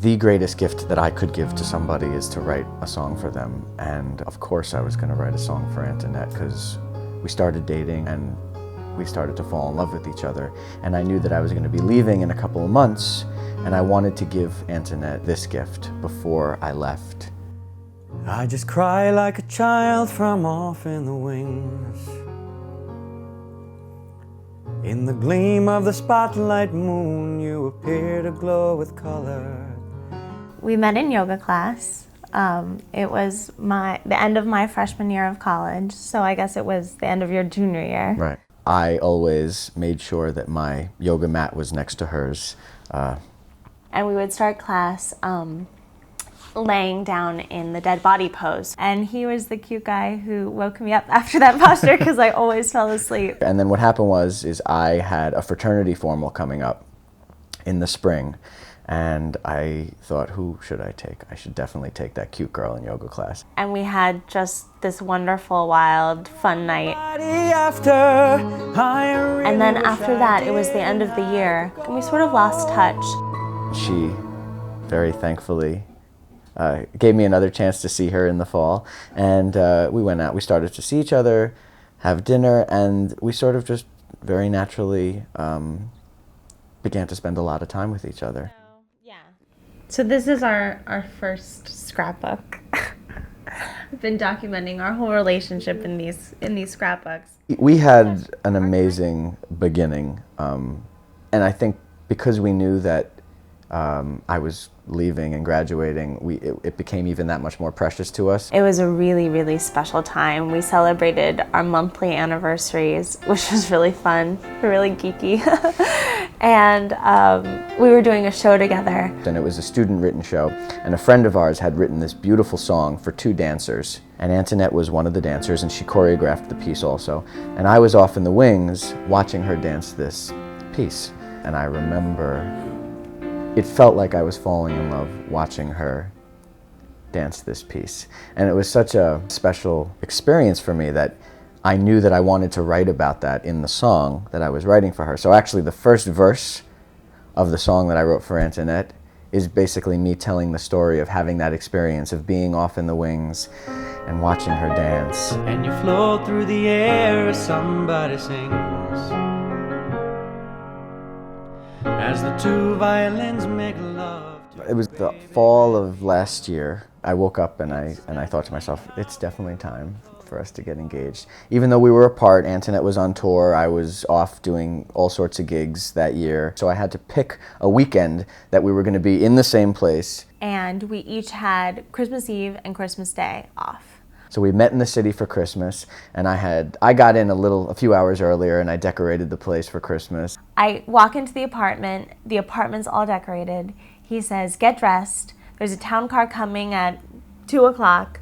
The greatest gift that I could give to somebody is to write a song for them. And of course I was going to write a song for Antonette because we started dating and we started to fall in love with each other. And I knew that I was going to be leaving in a couple of months, and I wanted to give Antonette this gift before I left. I just cry like a child from off in the wings. In the gleam of the spotlight moon, you appear to glow with color. We met in yoga class. It was the end of my freshman year of college, so I guess it was the end of your junior year. Right. I always made sure that my yoga mat was next to hers. And we would start class laying down in the dead body pose. And he was the cute guy who woke me up after that posture because I always fell asleep. And then what happened is I had a fraternity formal coming up in the spring. And I thought, who should I take? I should definitely take that cute girl in yoga class. And we had just this wonderful, wild, fun night. And then after that, it was the end of the year, and we sort of lost touch. She very thankfully gave me another chance to see her in the fall. And we went out, we started to see each other, have dinner, and we sort of just very naturally began to spend a lot of time with each other. So this is our first scrapbook. I've been documenting our whole relationship in these scrapbooks. We had an amazing beginning, and I think because we knew that I was leaving and graduating, it became even that much more precious to us. It was a really, really special time. We celebrated our monthly anniversaries, which was really fun, really geeky. And we were doing a show together. And it was a student-written show, and a friend of ours had written this beautiful song for 2 dancers, and Antonette was one of the dancers, and she choreographed the piece also. And I was off in the wings watching her dance this piece, and I remember it felt like I was falling in love watching her dance this piece. And it was such a special experience for me that I knew that I wanted to write about that in the song that I was writing for her. So actually the first verse of the song that I wrote for Antonette is basically me telling the story of having that experience of being off in the wings and watching her dance. And you float through the air as somebody sings, as the 2 violins make love. It was the fall of last year. I woke up and I thought to myself, it's definitely time for us to get engaged. Even though we were apart, Antonette was on tour, I was off doing all sorts of gigs that year. So I had to pick a weekend that we were going to be in the same place. And we each had Christmas Eve and Christmas Day off. So we met in the city for Christmas, and I got in a few hours earlier, and I decorated the place for Christmas. I walk into the apartment's all decorated. He says, get dressed, there's a town car coming at 2 o'clock,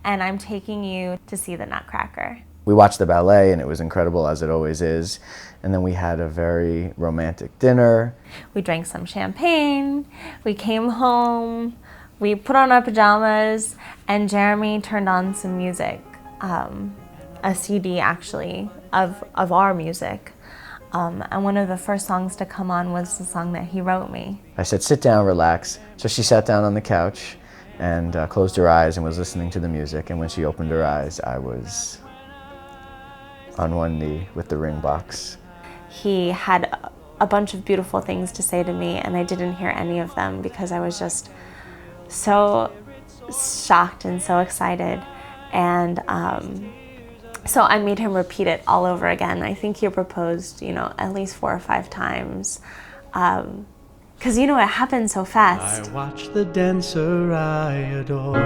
and I'm taking you to see the Nutcracker. We watched the ballet, and it was incredible, as it always is. And then we had a very romantic dinner. We drank some champagne, we came home, we put on our pajamas, and Jeremy turned on some music, a CD actually, of our music. And one of the first songs to come on was the song that he wrote me. I said, sit down, relax. So she sat down on the couch and closed her eyes and was listening to the music. And when she opened her eyes, I was on one knee with the ring box. He had a bunch of beautiful things to say to me, and I didn't hear any of them because I was just so shocked and so excited. And so I made him repeat it all over again. I think he proposed, at least 4 or 5 times. Because, it happened so fast. I watch the dancer I adore.